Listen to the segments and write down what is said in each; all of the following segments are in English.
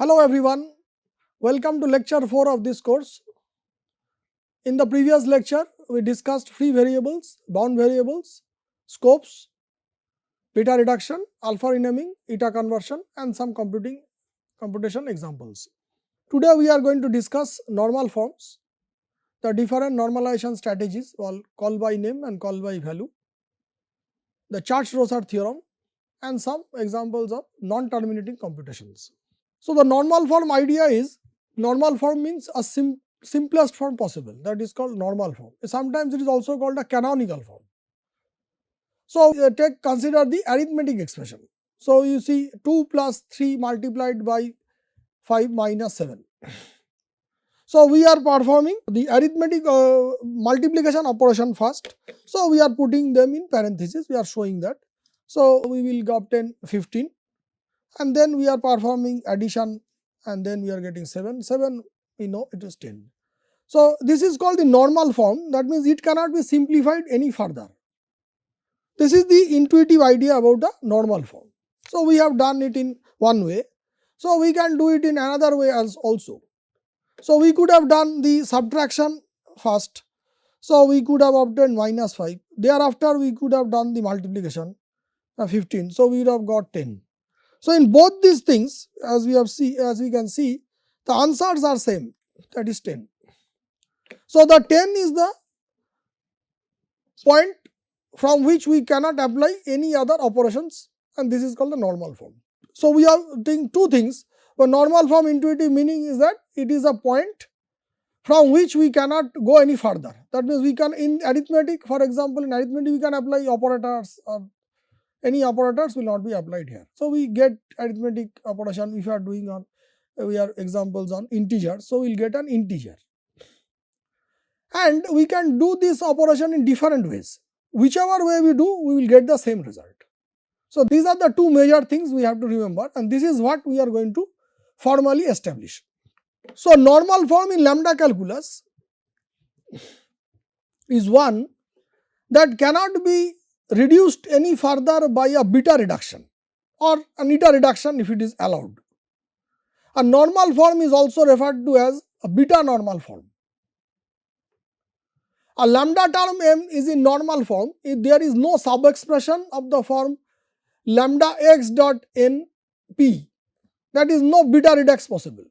Hello everyone, welcome to lecture 4 of this course. In the previous lecture, we discussed free variables, bound variables, scopes, beta reduction, alpha renaming, eta conversion and some computation examples. Today we are going to discuss normal forms, the different normalization strategies call by name and call by value, the Church-Rorschach theorem and some examples of non-terminating computations. So, the normal form idea is, normal form means a simplest form possible, that is called normal form. Sometimes it is also called a canonical form. So, consider the arithmetic expression. So, you see 2 plus 3 multiplied by 5 minus 7. So, we are performing the arithmetic multiplication operation first. So, we are putting them in parenthesis, we are showing that. So, we will obtain 15 and then we are performing addition and then we are getting 7, we know it is 10. So, this is called the normal form, that means it cannot be simplified any further. This is the intuitive idea about the normal form. So, we have done it in one way. So, we can do it in another way as also. So, we could have done the subtraction first. So, we could have obtained minus 5. Thereafter, we could have done the multiplication 15. So, we would have got 10. So, in both these things, as we can see, the answers are same, that is 10. So, the 10 is the point from which we cannot apply any other operations and this is called the normal form. So, we are doing two things. The normal form intuitive meaning is that it is a point from which we cannot go any further. That means, we can in arithmetic, for example, in arithmetic we can apply operators or any operators will not be applied here. So, we get arithmetic operation if you are doing on, we are examples on integers. So, we will get an integer and we can do this operation in different ways. Whichever way we do, we will get the same result. So, these are the two major things we have to remember and this is what we are going to formally establish. So, normal form in lambda calculus is one that cannot be reduced any further by a beta reduction or an eta reduction if it is allowed. A normal form is also referred to as a beta normal form. A lambda term m is in normal form if there is no sub expression of the form lambda x dot n p, that is no beta reduction possible.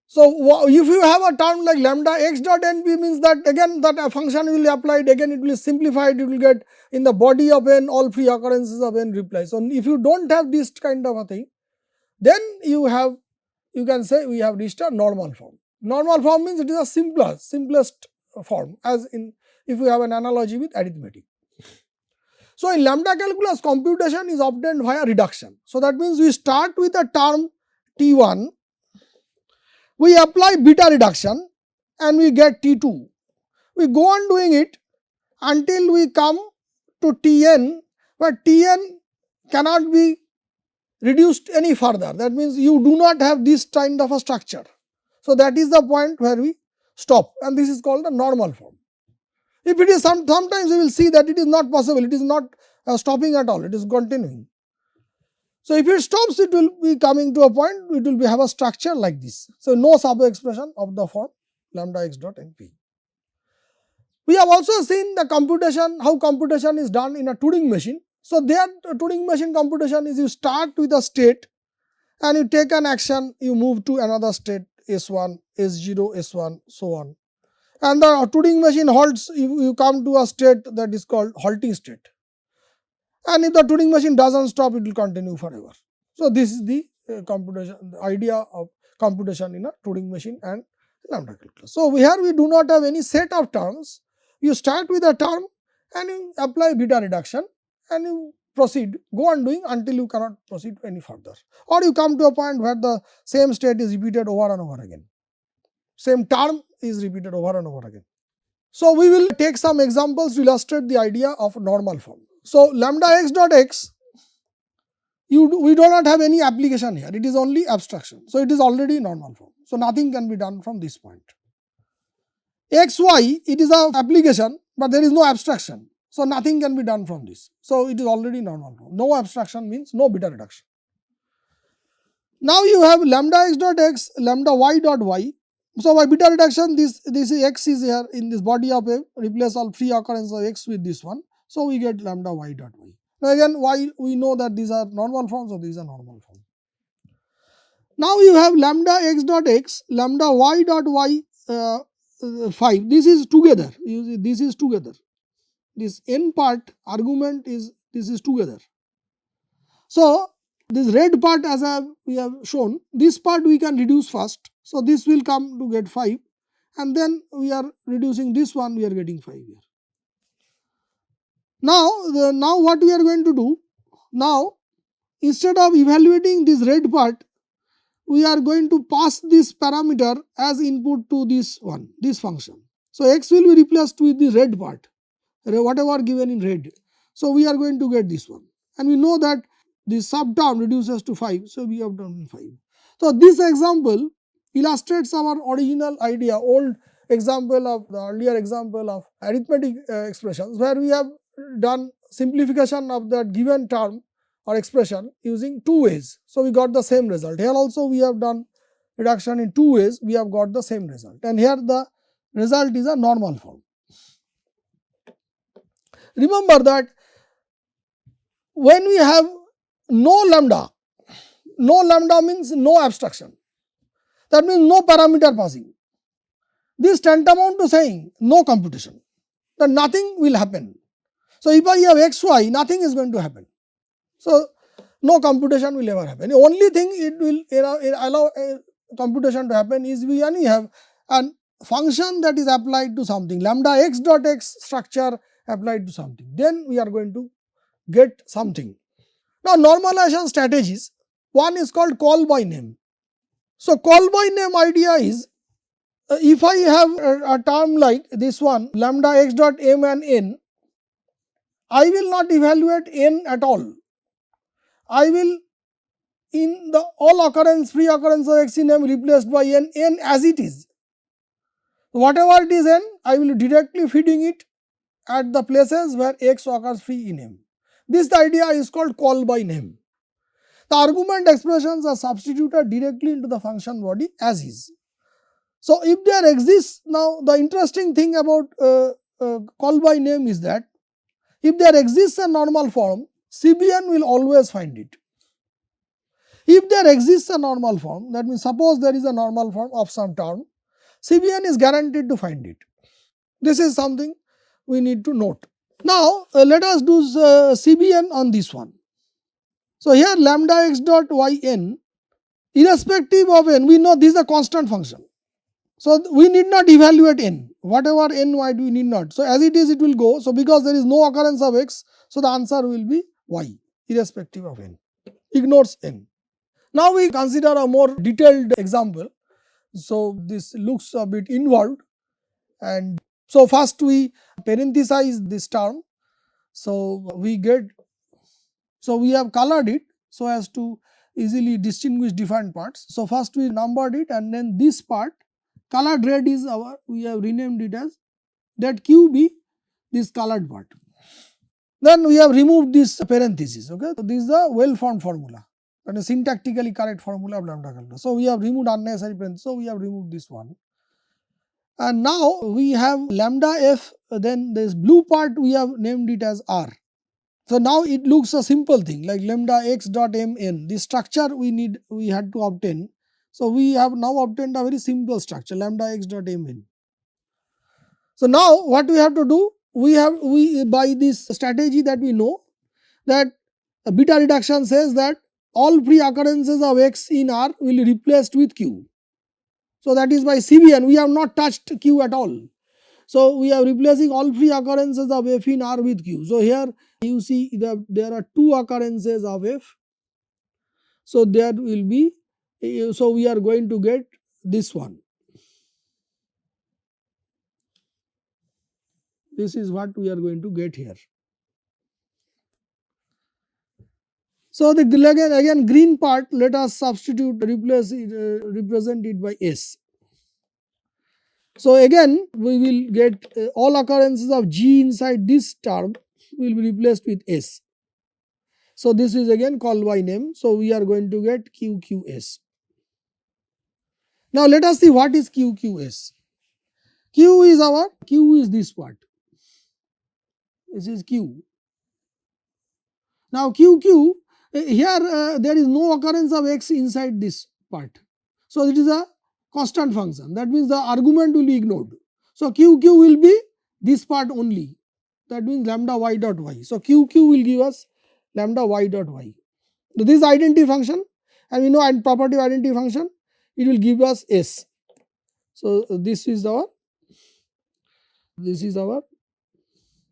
So, if you have a term like lambda x dot np means that again that a function will be applied, again it will be simplified, it will get in the body of n all free occurrences of n reply. So, if you do not have this kind of a thing, then you can say we have reached a normal form. Normal form means it is a simplest form, as in if we have an analogy with arithmetic. So, in lambda calculus computation is obtained via reduction. So, that means we start with a term T1, we apply beta reduction and we get T2. We go on doing it until we come to Tn, but Tn cannot be reduced any further. That means, you do not have this kind of a structure. So, that is the point where we stop and this is called the normal form. If it is sometimes we will see that it is not possible, it is not stopping at all, it is continuing. So, if it stops, it will be coming to a point, it will have a structure like this. So, no sub expression of the form lambda x dot np. We have also seen the computation, how computation is done in a Turing machine. So, there Turing machine computation is you start with a state and you take an action, you move to another state S1, S0, S1, so on. And the Turing machine halts, you come to a state that is called halting state. And if the Turing machine does not stop, it will continue forever. So, this is the computation, the idea of computation in a Turing machine and lambda calculus. So, here we do not have any set of terms, you start with a term and you apply beta reduction and you proceed, go on doing until you cannot proceed any further, or you come to a point where the same state is repeated over and over again, same term is repeated over and over again. So, we will take some examples to illustrate the idea of normal form. So, lambda x dot x, we do not have any application here, it is only abstraction. So, it is already normal form. So, nothing can be done from this point. xy, it is an application, but there is no abstraction. So, nothing can be done from this. So, it is already normal form. No abstraction means no beta reduction. Now you have lambda x dot x, lambda y dot y. So by beta reduction, this is x is here in this body of a, replace all free occurrence of x with this one. So we get lambda y dot y. Now again, y we know that these are normal forms, so these are normal forms. Now you have lambda x dot x, lambda y dot y 5. This is together. You see, this is together. This n part argument is, this is together. So this red part, as we have shown, this part we can reduce first. So this will come to get 5, and then we are reducing this one, we are getting 5 here. Now what we are going to do? Now instead of evaluating this red part, we are going to pass this parameter as input to this one, this function. So x will be replaced with the red part, whatever given in red. So we are going to get this one, and we know that this sub term reduces to 5, so we have done 5. So this example illustrates our original idea, old example of the earlier example of arithmetic expressions, where we have done simplification of that given term or expression using two ways. So we got the same result. Here also we have done reduction in two ways, we have got the same result, and here the result is a normal form. Remember that when we have no lambda means no abstraction, that means no parameter passing. This tantamount to saying no computation, that nothing will happen. So if I have xy, nothing is going to happen. So no computation will ever happen. The only thing it will allow computation to happen is we only have a function that is applied to something, lambda x dot x structure applied to something, then we are going to get something. Now normalization strategies, one is called call by name. So call by name idea is, if I have a term like this one, lambda x dot m and n, I will not evaluate n at all. I will, in the all occurrence, free occurrence of x in m replaced by n as it is. Whatever it is n, I will directly feeding it at the places where x occurs free in m. This idea is called call by name. The argument expressions are substituted directly into the function body as is. So if there exists, now the interesting thing about call by name is that if there exists a normal form, CBN will always find it. If there exists a normal form, that means suppose there is a normal form of some term, CBN is guaranteed to find it. This is something we need to note. Now let us do CBN on this one. So here lambda x dot yn, irrespective of n, we know this is a constant function. So we need not evaluate n, whatever n might we need not. So as it is, it will go. So because there is no occurrence of x, so the answer will be y irrespective of n, ignores n. Now we consider a more detailed example. So this looks a bit involved, and so first we parenthesize this term. So we get, so we have colored it so as to easily distinguish different parts. So first we numbered it, and then this part colored red is our, we have renamed it as, let q be this colored part. Then we have removed this parenthesis. Okay, so this is a well formed formula, and a syntactically correct formula of lambda calculus. So we have removed unnecessary parenthesis. So we have removed this one, and now we have lambda f. Then this blue part we have named it as r. So now it looks a simple thing like lambda x dot mn. This structure we had to obtain. So we have now obtained a very simple structure, lambda x dot mn. So now what we have to do? We by this strategy that we know, that beta reduction says that all free occurrences of x in R will be replaced with q. So that is by CBN, we have not touched q at all. So we are replacing all free occurrences of f in R with q. So here you see there are two occurrences of f. So there will be, so we are going to get this one. This is what we are going to get here. So the again green part, let us substitute, replace it, represent it by S. So again we will get all occurrences of G inside this term will be replaced with S. So, this is again call by name. So, we are going to get QQS. Now, let us see what is QQS. Q is this part. This is Q. Now, QQ, here there is no occurrence of x inside this part. So, it is a constant function. That means the argument will be ignored. So, QQ will be this part only. That means lambda y dot y. So, QQ will give us lambda y dot y. So, this identity function, and we know and property of identity function, it will give us S. So, this is our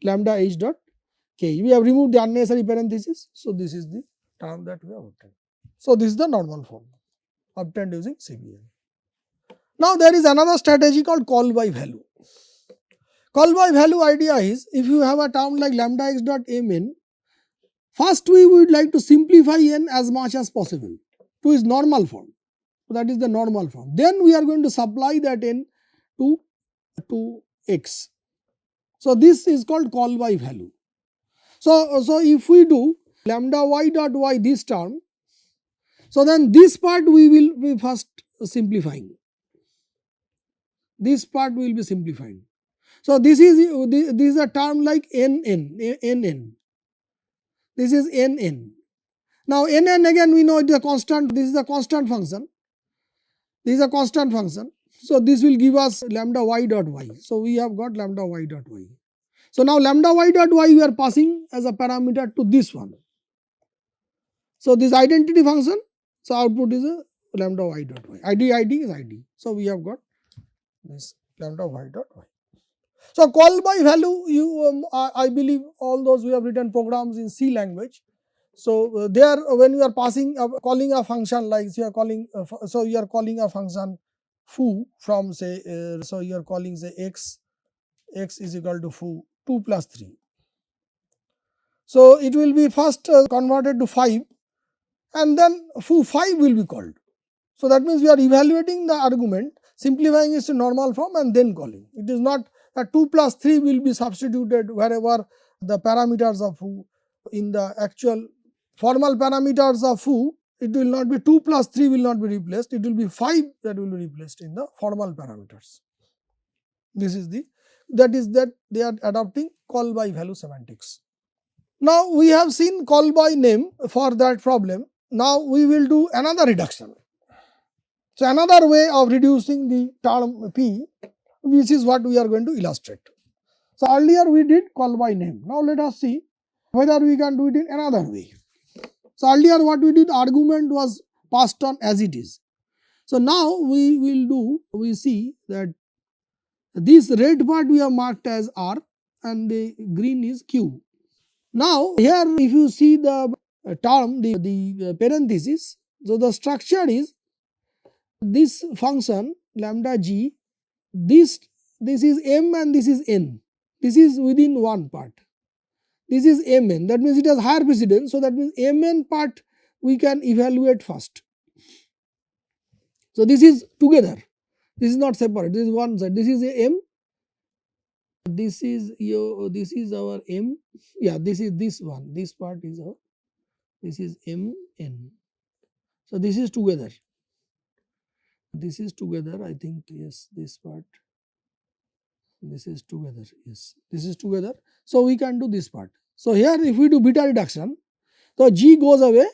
lambda h dot k. We have removed the unnecessary parenthesis. So, this is the term that we have obtained. So, this is the normal form obtained using CBN. Now, there is another strategy called call by value. Call by value idea is, if you have a term like lambda x dot mn, first we would like to simplify n as much as possible to its normal form. So, that is the normal form. Then we are going to supply that n to x. So, this is called call by value. So, if we do lambda y dot y this term, so then this part we will be first simplifying. This part will be simplifying. So, this is a term like nn. This is nn. Now, nn again we know it is a constant. This is a constant function. This is a constant function. So, this will give us lambda y dot y. So, we have got lambda y dot y. So, now lambda y dot y we are passing as a parameter to this one. So, this identity function, so output is a lambda y dot y. ID is ID. So, we have got this lambda y dot y. So, call by value, I believe all those we have written programs in C language. So, there when you are calling a function like you are calling, you are calling a function foo from say, so you are calling say x is equal to foo 2 plus 3. So, it will be first converted to 5 and then foo 5 will be called. So, that means we are evaluating the argument, simplifying it to normal form and then calling. It is not that 2 plus 3 will be substituted wherever the parameters of foo in the actual formal parameters of foo, it will not be 2 plus 3 will not be replaced, it will be 5 that will be replaced in the formal parameters. This is that they are adopting call by value semantics. Now, we have seen call by name for that problem. Now, we will do another reduction. So, another way of reducing the term P, which is what we are going to illustrate. So, earlier we did call by name. Now, let us see whether we can do it in another way. So, earlier what we did, argument was passed on as it is. So, now we see that this red part we have marked as R and the green is Q. Now, here if you see the term, the parenthesis, so the structure is this function lambda g, this is m and this is n, this is within one part. This is mn, that means it has higher precedence. So, that means mn part we can evaluate first. So, this is together, this is not separate, this is one side, this is a m, this is our m, yeah, this is this one, this part is our, this is mn. So, this is together, I think, yes, this part, this is together, yes, this is together. So, we can do this part. So, here if we do beta reduction, so G goes away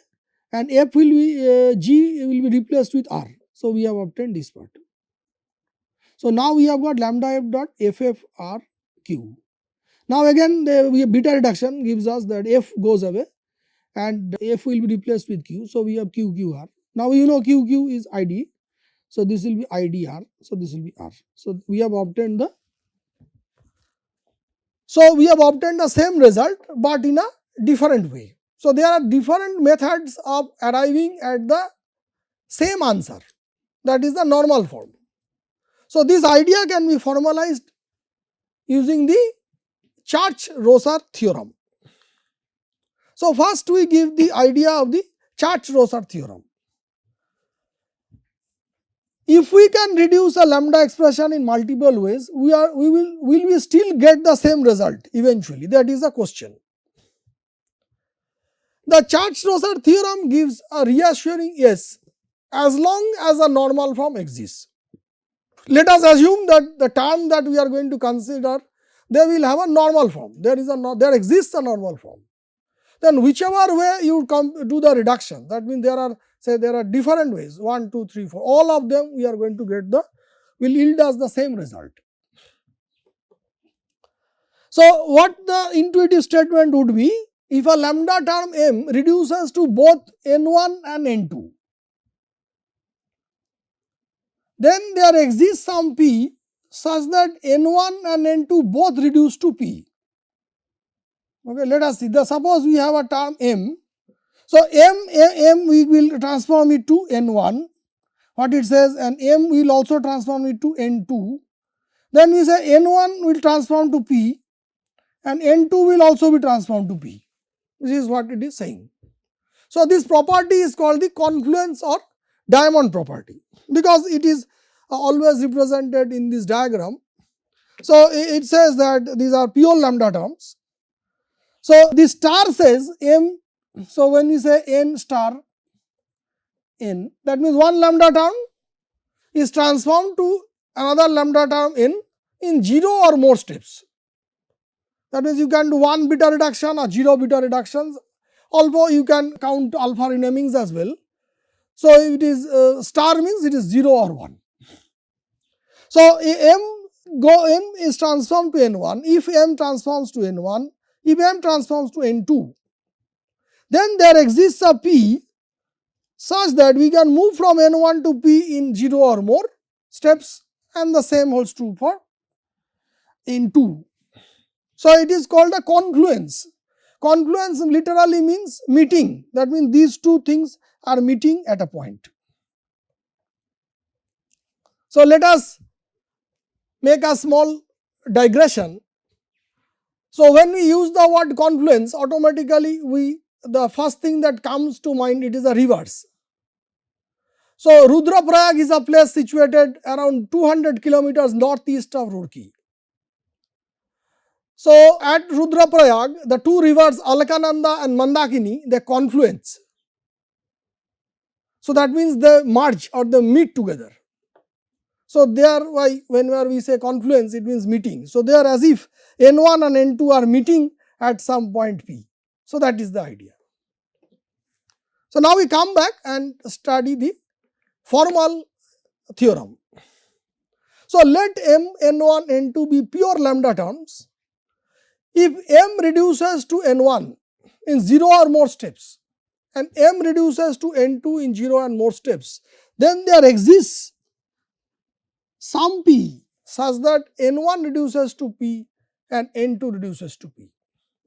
and F will be G will be replaced with R. So, we have obtained this part. So, now we have got lambda F dot FFR Q. Now, again we have beta reduction gives us that F goes away and F will be replaced with Q. So, we have QQR. Now, you know QQ is ID. So, this will be IDR. So, this will be R. So, we have obtained the same result, but in a different way. So, there are different methods of arriving at the same answer, that is the normal form. So, this idea can be formalized using the Church-Rosser theorem. So, first we give the idea of the Church-Rosser theorem. If we can reduce a lambda expression in multiple ways, will we still get the same result eventually? That is the question. The Church-Rosser theorem gives a reassuring yes as long as a normal form exists. Let us assume that the term that we are going to consider, they will have a normal form. There exists a normal form. Then whichever way you come do the reduction, that means there are different ways, 1, 2, 3, 4. All of them we are going to get will yield us the same result. So what the intuitive statement would be, if a lambda term m reduces to both n1 and n2, then there exists some p such that n1 and n2 both reduce to p. Okay, let us see. Suppose we have a term m. So m we will transform it to n1. What it says, and m will also transform it to n2. Then we say n1 will transform to p, and n2 will also be transformed to p. This is what it is saying. So this property is called the confluence or diamond property, because it is always represented in this diagram. So it says that these are pure lambda terms. So the star says m. So when we say n star n, that means one lambda term is transformed to another lambda term n in 0 or more steps. That means you can do 1 beta reduction or 0 beta reductions, although you can count alpha renamings as well. So it is star means it is 0 or 1. So m is transformed to n1. If m transforms to n1, if m transforms to n2, then there exists a p such that we can move from n1 to p in 0 or more steps, and the same holds true for n2. So it is called a confluence. Confluence literally means meeting. That means these two things are meeting at a point. So let us make a small digression. So when we use the word confluence, automatically the first thing that comes to mind, it is a reverse. So Rudraprayag is a place situated around 200 kilometers northeast of Roorkee. So at Rudraprayag, the two rivers Alkananda and Mandakini, they confluence. So that means they merge or they meet together. So there, whenever we say confluence, it means meeting. So they are as if n1 and n2 are meeting at some point p. So that is the idea. So now we come back and study the formal theorem. So let m, n1, n2 be pure lambda terms. If m reduces to n1 in 0 or more steps and m reduces to n2 in 0 and more steps, then there exists some p such that n1 reduces to p and n2 reduces to p.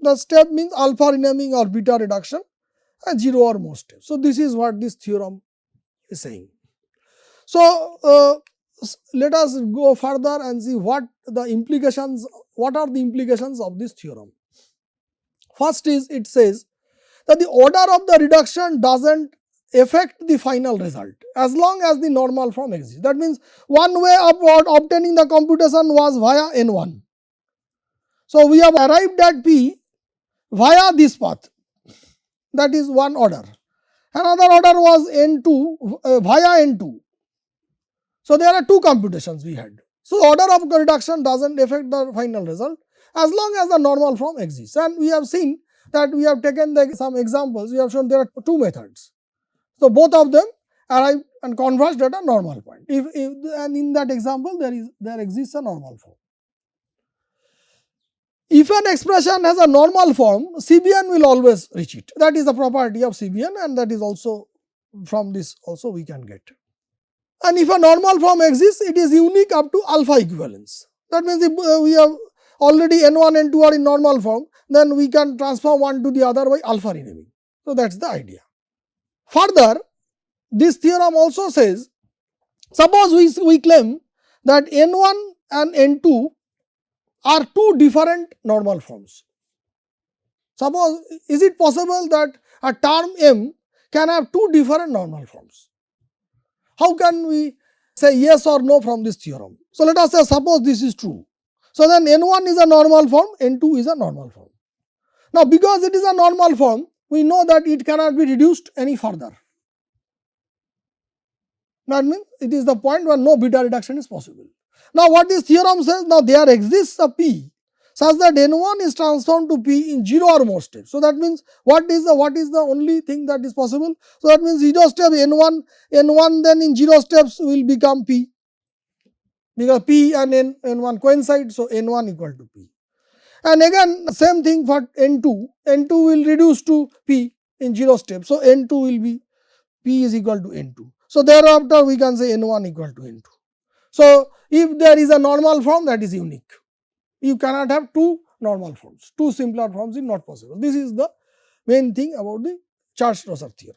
The step means alpha renaming or beta reduction and 0 or more steps. So this is what this theorem is saying. So let us go further and see what are the implications of this theorem. First is, it says that the order of the reduction does not affect the final result as long as the normal form exists. That means one way of obtaining the computation was via n1. So we have arrived at p via this path, that is one order. Another order was n2 via n2. So there are two computations we had. So order of reduction does not affect the final result as long as the normal form exists. And we have seen that we have taken some examples. We have shown there are two methods. So both of them arrive and converged at a normal point. And in that example there exists a normal form. If an expression has a normal form, CBN will always reach it. That is the property of CBN, and that is also from this also we can get. And if a normal form exists, it is unique up to alpha equivalence. That means if we have already n1, n2 are in normal form, then we can transform one to the other by alpha renaming. So that is the idea. Further, this theorem also says, suppose we claim that n1 and n2 are two different normal forms. Suppose, is it possible that a term m can have two different normal forms? How can we say yes or no from this theorem? So let us say, suppose this is true. So then n1 is a normal form, n2 is a normal form. Now because it is a normal form, we know that it cannot be reduced any further. That means it is the point where no beta reduction is possible. Now, what this theorem says? Now, there exists a P such that n1 is transformed to P in 0 or more steps. So, that means what is the only thing that is possible? So, that means 0 step n1 then in 0 steps will become P, because P and n1 coincide. So, n1 equal to P. And again same thing for n2 will reduce to P in 0 steps. So, n2 will be P is equal to n2. So, thereafter we can say n1 equal to n2. So, if there is a normal form, that is unique. You cannot have two normal forms, two simpler forms is not possible. This is the main thing about the Church-Rosser theorem.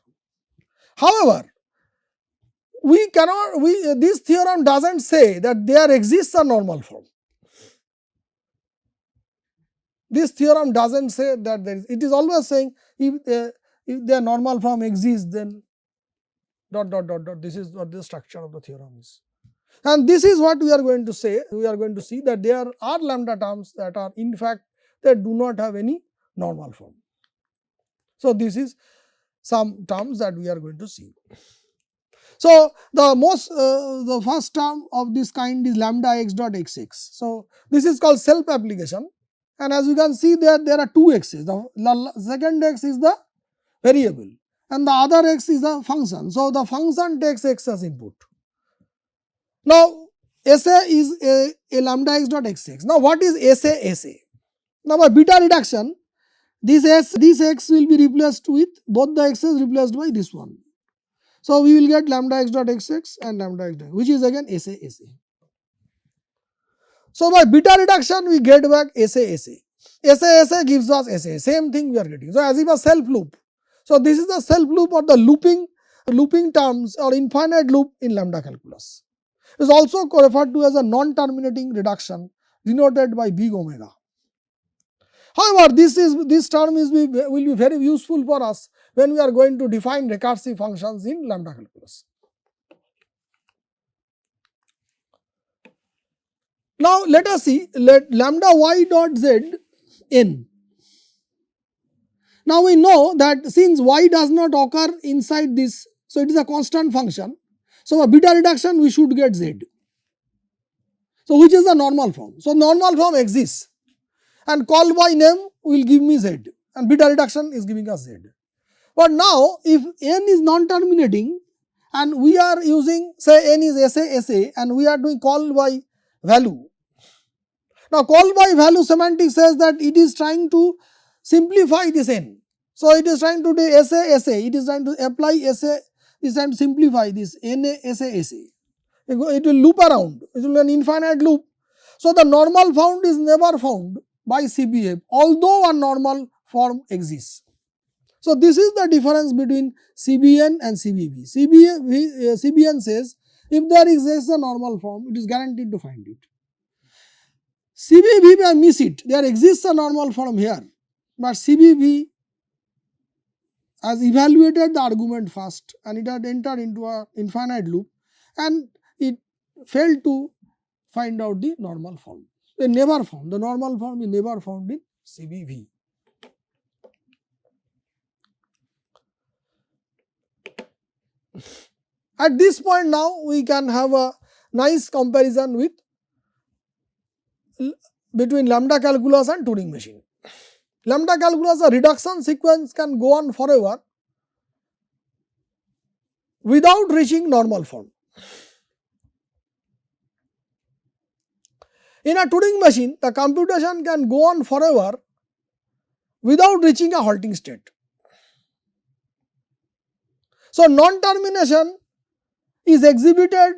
However, this theorem does not say that there exists a normal form. This theorem does not say that there is, it is always saying if the normal form exists, then ... This is what the structure of the theorem is. And this is what we are going to say. We are going to see that there are lambda terms that are in fact they do not have any normal form. So, this is some terms that we are going to see. So, the first term of this kind is lambda x dot xx. So, this is called self application, and as you can see there are two x's. The second x is the variable and the other x is a function. So, the function takes x as input. Now, SA is a lambda x dot xx. Now, what is SA? Now, by beta reduction, this x will be replaced with both the x's replaced by this one. So, we will get lambda x dot xx and lambda x dot, which is again SA. So, by beta reduction we get back SA. SA gives us SA, same thing we are getting. So, as if a self loop. So, this is the self loop or the looping terms or infinite loop in lambda calculus. It is also referred to as a non-terminating reduction denoted by big omega. However, this term will be very useful for us when we are going to define recursive functions in lambda calculus. Now, let us see, let lambda y dot z n. Now, we know that since y does not occur inside this, so it is a constant function. So, a beta reduction we should get z. So, which is the normal form? So, normal form exists and call by name will give me z and beta reduction is giving us z. But now, if n is non-terminating and we are using say n is SA and we are doing call by value. Now, call by value semantics says that it is trying to simplify this n. So, it is trying to do SA, it is trying to apply SA, it is trying to simplify this NA, SA. It will loop around, it will be an infinite loop. So, the normal found is never found by CBF, although a normal form exists. So, this is the difference between CBN and CBV. CBN says if there exists a normal form, it is guaranteed to find it. CBV may miss it, there exists a normal form here, but CBV has evaluated the argument first and it had entered into an infinite loop and it failed to find out the normal form. They never found, the normal form is never found in CBV. At this point now, we can have a nice comparison with between lambda calculus and Turing machine. Lambda calculus, the reduction sequence can go on forever without reaching normal form. In a Turing machine, the computation can go on forever without reaching a halting state. So, non-termination is exhibited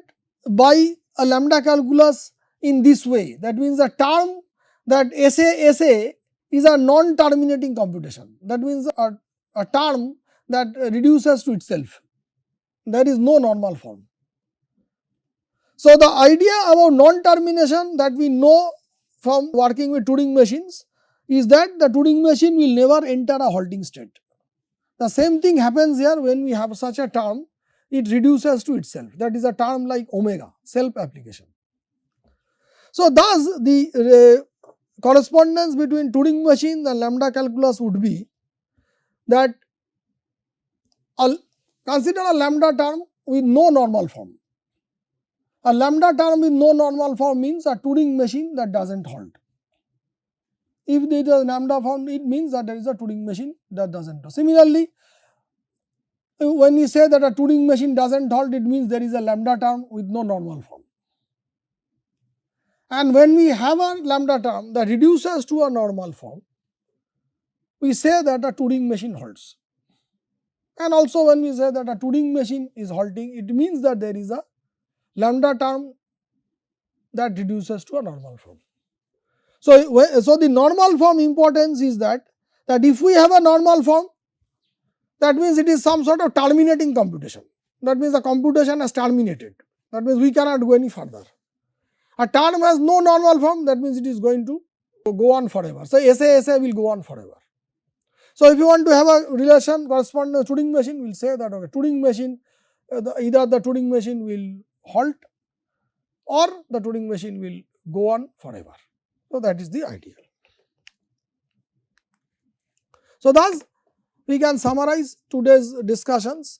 by a lambda calculus in this way. That means the term that SA is a non-terminating computation. That means a term that reduces to itself. There is no normal form. So, the idea about non-termination that we know from working with Turing machines is that the Turing machine will never enter a halting state. The same thing happens here when we have such a term, it reduces to itself. That is a term like omega, self application. So, thus the correspondence between Turing machine and lambda calculus would be that Consider a lambda term with no normal form. A lambda term with no normal form means a Turing machine that does not halt. If there is a lambda form, it means that there is a Turing machine that does not halt. Similarly, when we say that a Turing machine does not halt, it means there is a lambda term with no normal form. And when we have a lambda term that reduces to a normal form, we say that a Turing machine halts. And also when we say that a Turing machine is halting, it means that there is a lambda term that reduces to a normal form. So, the normal form importance is that if we have a normal form, that means it is some sort of terminating computation. That means the computation has terminated. That means we cannot go any further. A term has no normal form, that means it is going to go on forever. So, SA will go on forever. So, if you want to have a relation corresponding to Turing machine, we will say that okay, Turing machine, either the Turing machine will halt or the Turing machine will go on forever. So, that is the ideal. So, thus we can summarize today's discussions.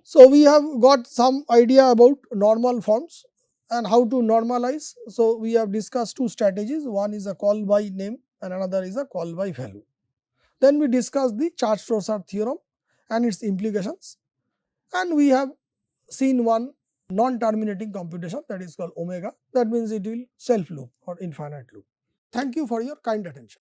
So, we have got some idea about normal forms and how to normalize. So, we have discussed two strategies, one is a call by name and another is a call by value. Then we discussed the Church-Rorschach theorem and its implications, and we have seen one non-terminating computation, that is called omega, that means it will self loop or infinite loop. Thank you for your kind attention.